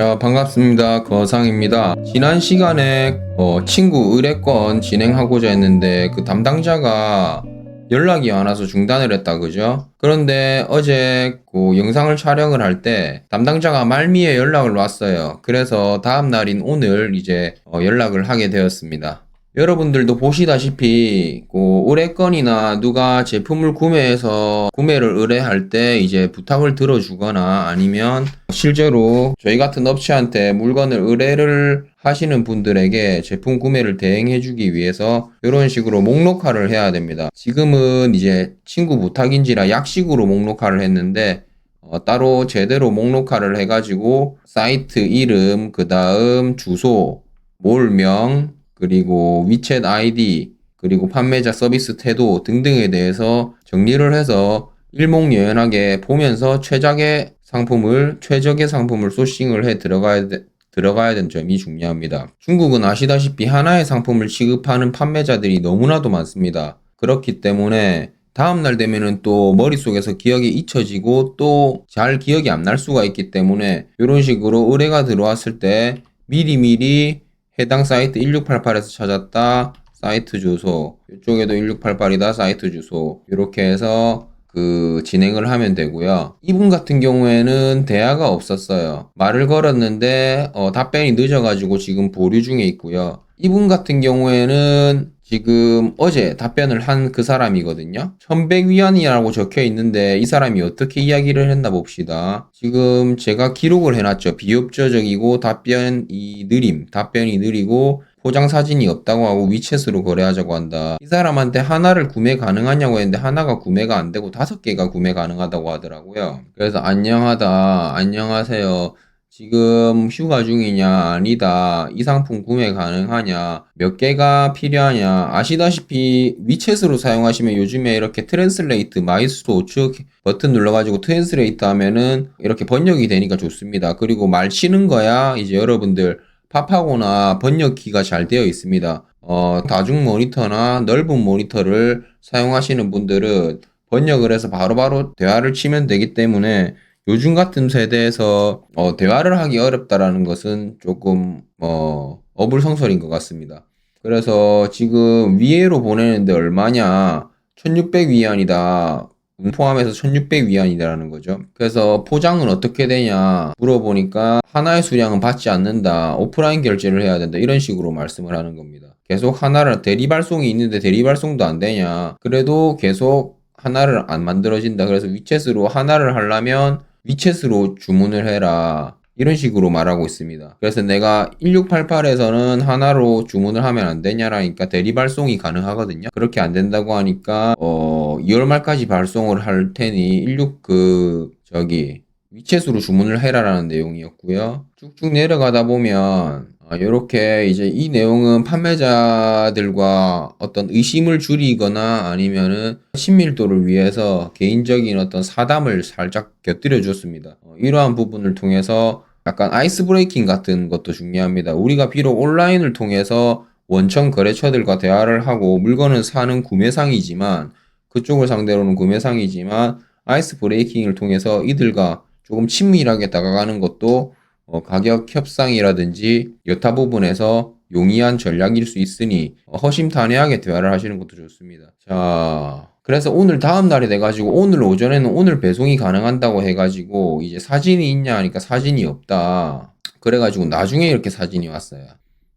자, 반갑습니다. 거상입니다. 지난 시간에 친구 의뢰건 진행하고자 했는데 그 담당자가 연락이 안 와서 중단을 했다, 그죠? 그런데 어제 그 영상을 촬영을 할 때 담당자가 말미에 연락을 왔어요. 그래서 다음 날인 오늘 이제 연락을 하게 되었습니다. 여러분들도 보시다시피 그 의뢰건이나 누가 제품을 구매해서 구매를 의뢰할 때 이제 부탁을 들어주거나 아니면 실제로 저희 같은 업체한테 물건을 의뢰를 하시는 분들에게 제품 구매를 대행해주기 위해서 이런 식으로 목록화를 해야 됩니다. 지금은 이제 친구 부탁인지라 약식으로 목록화를 했는데 따로 제대로 목록화를 해가지고 사이트 이름, 그 다음 주소, 몰명, 그리고 위챗 아이디, 그리고 판매자 서비스 태도 등등에 대해서 정리를 해서 일목요연하게 보면서 최적의 상품을 소싱을 해 들어가야 되는 점이 중요합니다. 중국은 아시다시피 하나의 상품을 취급하는 판매자들이 너무나도 많습니다. 그렇기 때문에 다음날 되면은 또 머릿속에서 기억이 잊혀지고 또 잘 기억이 안 날 수가 있기 때문에 이런 식으로 의뢰가 들어왔을 때 미리미리 해당 사이트 1688에서 찾았다. 사이트 주소. 이쪽에도 1688이다. 사이트 주소. 이렇게 해서 진행을 하면 되고요. 이분 같은 경우에는 대화가 없었어요. 말을 걸었는데 답변이 늦어가지고 지금 보류 중에 있고요. 이분 같은 경우에는 지금 어제 답변을 한 그 사람이거든요. 1100위안이라고 적혀 있는데 이 사람이 어떻게 이야기를 했나 봅시다. 지금 제가 기록을 해놨죠. 비협조적이고 답변이 느리고 포장 사진이 없다고 하고 위챗으로 거래하자고 한다. 이 사람한테 하나를 구매 가능하냐고 했는데 하나가 구매가 안 되고 5개가 구매 가능하다고 하더라고요. 그래서 안녕하세요. 지금 휴가 중이냐? 아니다. 이 상품 구매 가능하냐? 몇 개가 필요하냐? 아시다시피 위챗으로 사용하시면 요즘에 이렇게 트랜슬레이트 마이스로 우측 버튼 눌러가지고 트랜슬레이트 하면은 이렇게 번역이 되니까 좋습니다. 그리고 말 치는 거야 이제 여러분들 팝하거나 번역키가 잘 되어 있습니다. 다중 모니터나 넓은 모니터를 사용하시는 분들은 번역을 해서 바로바로 대화를 치면 되기 때문에 요즘 같은 세대에서 대화를 하기 어렵다라는 것은 조금 어불성설인 것 같습니다. 그래서 지금 위에로 보내는데 얼마냐? 1600위안이다. 포함해서 1600위안이라는 거죠. 그래서 포장은 어떻게 되냐 물어보니까 하나의 수량은 받지 않는다. 오프라인 결제를 해야 된다. 이런 식으로 말씀을 하는 겁니다. 계속 하나를 대리발송이 있는데 대리발송도 안 되냐. 그래도 계속 하나를 안 만들어진다. 그래서 위챗으로 하나를 하려면 위챗으로 주문을 해라. 이런 식으로 말하고 있습니다. 그래서 내가 1688에서는 하나로 주문을 하면 안 되냐라니까 대리발송이 가능하거든요. 그렇게 안 된다고 하니까 2월 말까지 발송을 할 테니 위챗으로 주문을 해라라는 내용이었고요. 쭉쭉 내려가다 보면 이렇게 이제 이 내용은 판매자들과 어떤 의심을 줄이거나 아니면은 친밀도를 위해서 개인적인 어떤 사담을 살짝 곁들여 줬습니다. 이러한 부분을 통해서 약간 아이스 브레이킹 같은 것도 중요합니다. 우리가 비록 온라인을 통해서 원청 거래처들과 대화를 하고 물건을 사는 구매상이지만 그쪽을 상대로는 구매상이지만 아이스 브레이킹을 통해서 이들과 조금 친밀하게 다가가는 것도 가격 협상이라든지 여타 부분에서 용이한 전략일 수 있으니 허심탄회하게 대화를 하시는 것도 좋습니다. 자, 그래서 오늘 다음 날이 돼가지고 오늘 오전에는 오늘 배송이 가능한다고 해가지고 이제 사진이 있냐 하니까 사진이 없다. 그래가지고 나중에 이렇게 사진이 왔어요.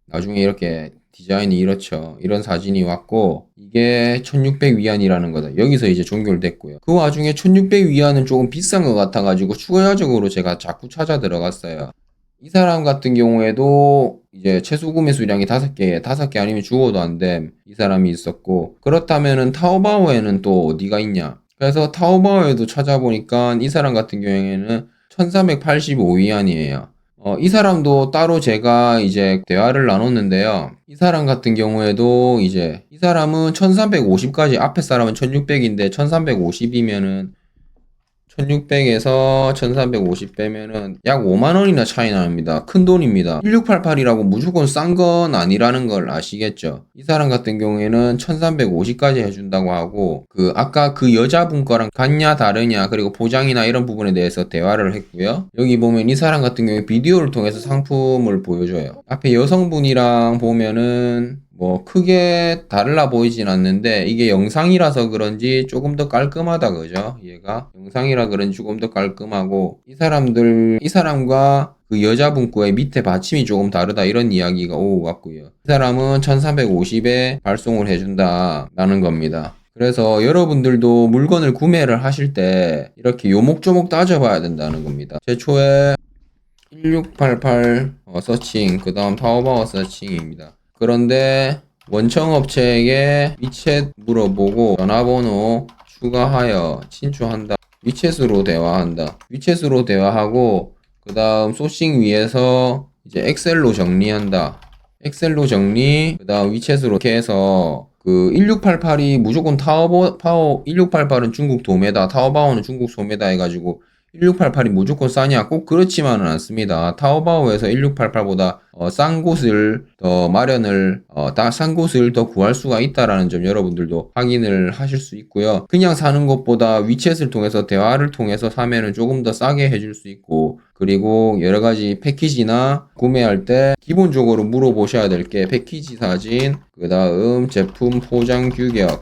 나중에 이렇게 디자인이 이렇죠. 이런 사진이 왔고 이게 1600위안이라는 거다. 여기서 이제 종결됐고요. 그 와중에 1600위안은 조금 비싼 것 같아가지고 추가적으로 제가 자꾸 찾아 들어갔어요. 이 사람 같은 경우에도 이제 최소 구매 수량이 5개 아니면 죽어도 안 됨. 이 사람이 있었고 그렇다면은 타오바오에는 또 어디가 있냐? 그래서 타오바오에도 찾아보니까 이 사람 같은 경우에는 1385위안이에요. 이 사람도 따로 제가 이제 대화를 나눴는데요. 이 사람 같은 경우에도 이제 이 사람은 1350까지 앞에 사람은 1600인데 1350이면은 1600에서 1350 빼면은 약 5만원이나 차이 납니다. 큰 돈입니다. 1688이라고 무조건 싼 건 아니라는 걸 아시겠죠? 이 사람 같은 경우에는 1350까지 해준다고 하고, 아까 그 여자분 거랑 같냐 다르냐, 그리고 포장이나 이런 부분에 대해서 대화를 했고요. 여기 보면 이 사람 같은 경우에 비디오를 통해서 상품을 보여줘요. 앞에 여성분이랑 보면은 뭐 크게 달라 보이진 않는데, 이게 영상이라서 그런지 조금 더 깔끔하다, 그죠? 얘가 영상이라 그런지 조금 더 깔끔하고, 이 사람과 그 여자분 거의 밑에 받침이 조금 다르다, 이런 이야기가 오고 갔고요. 이 사람은 1350에 발송을 해준다 라는 겁니다. 그래서 여러분들도 물건을 구매를 하실 때 이렇게 요목조목 따져봐야 된다는 겁니다. 제초에 1688 서칭, 그 다음 타오바오 서칭입니다. 그런데 원청업체에게 위챗 물어보고 전화번호 추가하여 친추한다. 위챗으로 대화한다. 위챗으로 대화하고, 그 다음 소싱 위에서 이제 엑셀로 정리한다. 엑셀로 정리, 그 다음 위챗으로 이렇게 해서, 1688이 무조건 1688은 중국 도매다, 타오바오는 중국 소매다 해가지고 1688이 무조건 싸냐? 꼭 그렇지만은 않습니다. 타오바오에서 1688보다 싼 곳을 더 싼 곳을 더 구할 수가 있다라는 점 여러분들도 확인을 하실 수 있고요. 그냥 사는 것보다 위챗을 통해서 대화를 통해서 사면은 조금 더 싸게 해줄 수 있고, 그리고 여러 가지 패키지나 구매할 때 기본적으로 물어보셔야 될 게 패키지 사진, 그 다음 제품 포장 규격,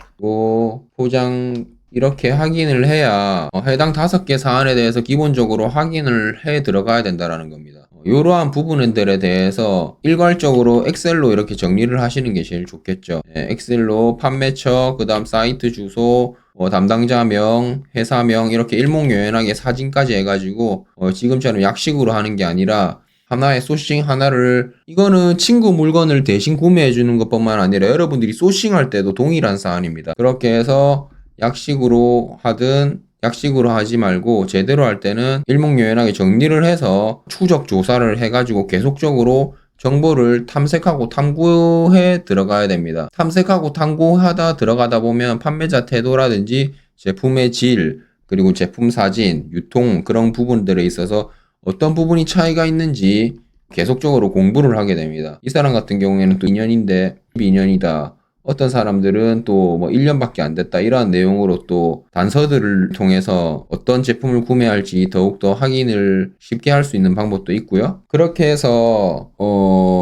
포장 이렇게 확인을 해야 해당 5개 사안에 대해서 기본적으로 확인을 해 들어가야 된다라는 겁니다. 이러한 부분들에 대해서 일괄적으로 엑셀로 이렇게 정리를 하시는 게 제일 좋겠죠. 엑셀로 판매처, 그 다음 사이트 주소, 담당자명, 회사명 이렇게 일목요연하게 사진까지 해가지고 지금처럼 약식으로 하는 게 아니라 하나의 소싱 하나를, 이거는 친구 물건을 대신 구매해 주는 것뿐만 아니라 여러분들이 소싱할 때도 동일한 사안입니다. 그렇게 해서 약식으로 하든 약식으로 하지 말고 제대로 할 때는 일목요연하게 정리를 해서 추적 조사를 해가지고 계속적으로 정보를 탐색하고 탐구해 들어가야 됩니다. 탐색하고 탐구하다 들어가다 보면 판매자 태도라든지 제품의 질, 그리고 제품 사진, 유통 그런 부분들에 있어서 어떤 부분이 차이가 있는지 계속적으로 공부를 하게 됩니다. 이 사람 같은 경우에는 또 2년인데 12년이다. 어떤 사람들은 또 뭐 1년밖에 안 됐다, 이러한 내용으로 또 단서들을 통해서 어떤 제품을 구매할지 더욱더 확인을 쉽게 할 수 있는 방법도 있고요. 그렇게 해서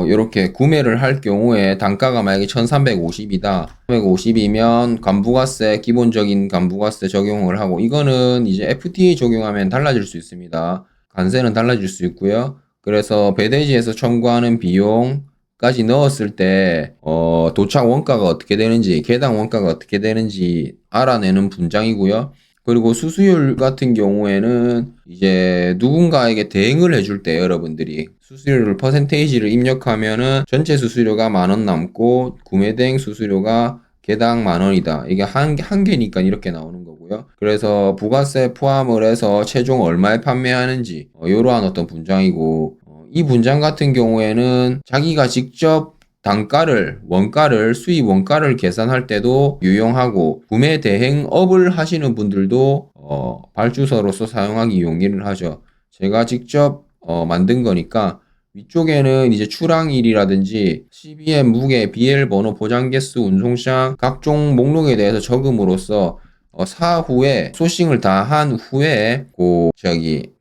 이렇게 구매를 할 경우에 단가가 만약에 1350이다. 350이면 간부가세, 기본적인 간부가세 적용을 하고, 이거는 이제 FTA 적용하면 달라질 수 있습니다. 관세는 달라질 수 있고요. 그래서 배대지에서 청구하는 비용 까지 넣었을 때 도착 원가가 어떻게 되는지, 개당 원가가 어떻게 되는지 알아내는 분장이고요. 그리고 수수료 같은 경우에는 이제 누군가에게 대행을 해줄 때 여러분들이 수수료를 퍼센테이지를 입력하면은 전체 수수료가 10,000원 남고 구매 대행 수수료가 개당 10,000원이다. 이게 한 개니까 이렇게 나오는 거고요. 그래서 부가세 포함을 해서 최종 얼마에 판매하는지 이러한 어떤 분장이고, 이 분장 같은 경우에는 자기가 직접 수입 원가를 계산할 때도 유용하고, 구매 대행업을 하시는 분들도 발주서로서 사용하기 용이를 하죠. 제가 직접 만든 거니까 위쪽에는 이제 출항일이라든지 CBM 무게, BL 번호, 포장 개수, 운송시장 각종 목록에 대해서 적음으로써 사후에 소싱을 다 한 후에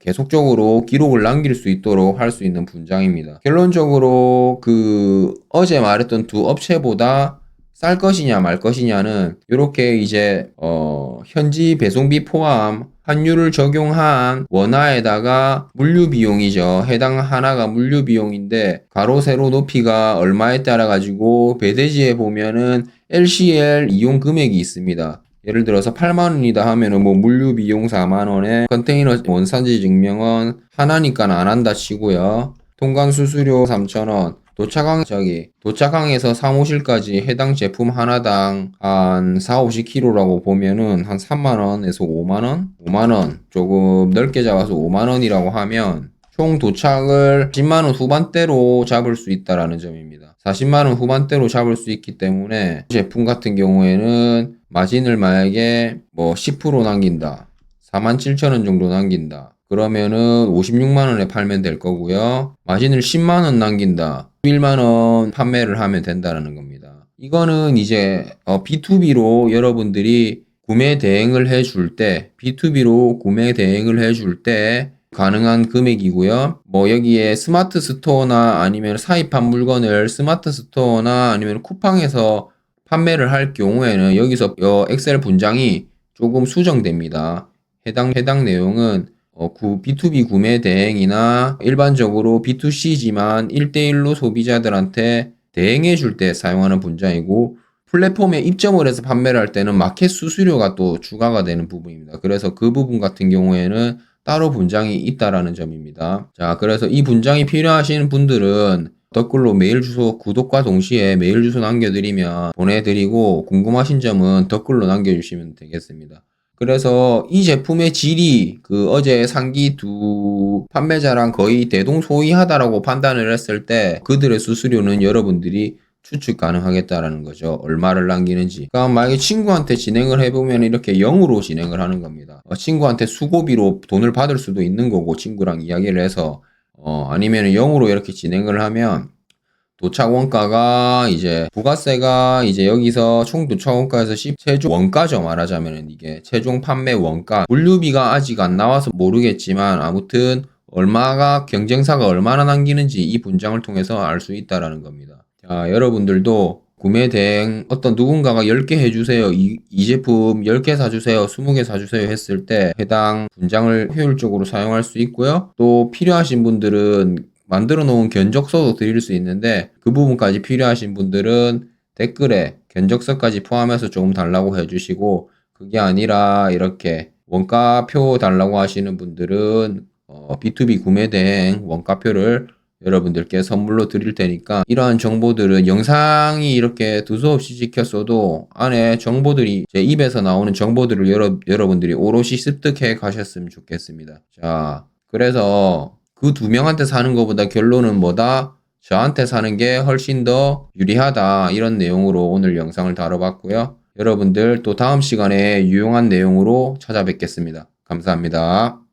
계속적으로 기록을 남길 수 있도록 할 수 있는 분장입니다. 결론적으로 어제 말했던 두 업체보다 쌀 것이냐 말 것이냐는 이렇게 이제 현지 배송비 포함 환율을 적용한 원화에다가 물류 비용이죠. 해당 하나가 물류 비용인데 가로 세로 높이가 얼마에 따라 가지고 배대지에 보면은 LCL 이용 금액이 있습니다. 예를 들어서 8만원이다 하면은 뭐 물류 비용 4만원에 컨테이너 원산지 증명은 하나니까 안 한다 치고요. 통관 수수료 3,000원. 도착항에서 사무실까지 해당 제품 하나당 한 40-50kg라고 보면은 한 3만원에서 5만원? 5만원. 조금 넓게 잡아서 5만원이라고 하면 총 도착을 10만원 후반대로 잡을 수 있다라는 점입니다. 40만원 후반대로 잡을 수 있기 때문에 제품 같은 경우에는 마진을 만약에 뭐 10% 남긴다, 47,000원 정도 남긴다. 그러면은 56만원에 팔면 될 거고요. 마진을 10만원 남긴다. 11만원 판매를 하면 된다는 겁니다. 이거는 이제 B2B로 여러분들이 구매 대행을 해줄 때, B2B로 구매 대행을 해줄 때 가능한 금액이고요. 뭐 여기에 스마트 스토어나 아니면 사입한 물건을 스마트 스토어나 아니면 쿠팡에서 판매를 할 경우에는 여기서 엑셀 분장이 조금 수정됩니다. 해당 내용은 B2B 구매 대행이나 일반적으로 B2C지만 1대1로 소비자들한테 대행해 줄 때 사용하는 분장이고, 플랫폼에 입점을 해서 판매를 할 때는 마켓 수수료가 또 추가가 되는 부분입니다. 그래서 그 부분 같은 경우에는 따로 분장이 있다라는 점입니다. 자, 그래서 이 분장이 필요하신 분들은 댓글로 메일 주소, 구독과 동시에 메일 주소 남겨드리면 보내드리고, 궁금하신 점은 댓글로 남겨주시면 되겠습니다. 그래서 이 제품의 질이 어제 상기 두 판매자랑 거의 대동소이하다라고 판단을 했을 때 그들의 수수료는 여러분들이 추측 가능하겠다라는 거죠. 얼마를 남기는지. 그러니까 만약에 친구한테 진행을 해보면 이렇게 0으로 진행을 하는 겁니다. 친구한테 수고비로 돈을 받을 수도 있는 거고, 친구랑 이야기를 해서 아니면 0으로 이렇게 진행을 하면 도착 원가가 이제 부가세가 이제 여기서 총 도착 원가에서 최종 원가죠. 말하자면 이게 최종 판매 원가, 물류비가 아직 안 나와서 모르겠지만 아무튼 얼마가 경쟁사가 얼마나 남기는지 이 분장을 통해서 알 수 있다라는 겁니다. 자, 여러분들도 구매 대행 어떤 누군가가 10개 해주세요, 이 제품 10개 사주세요, 20개 사주세요 했을 때 해당 분장을 효율적으로 사용할 수 있고요. 또 필요하신 분들은 만들어 놓은 견적서도 드릴 수 있는데, 그 부분까지 필요하신 분들은 댓글에 견적서까지 포함해서 조금 달라고 해주시고, 그게 아니라 이렇게 원가표 달라고 하시는 분들은 B2B 구매 대행 원가표를 여러분들께 선물로 드릴 테니까, 이러한 정보들은 영상이 이렇게 두서없이 찍혔어도 안에 정보들이, 제 입에서 나오는 정보들을 여러분들이 오롯이 습득해 가셨으면 좋겠습니다. 자, 그래서 그 두 명한테 사는 것보다 결론은 뭐다? 저한테 사는 게 훨씬 더 유리하다. 이런 내용으로 오늘 영상을 다뤄봤고요. 여러분들 또 다음 시간에 유용한 내용으로 찾아뵙겠습니다. 감사합니다.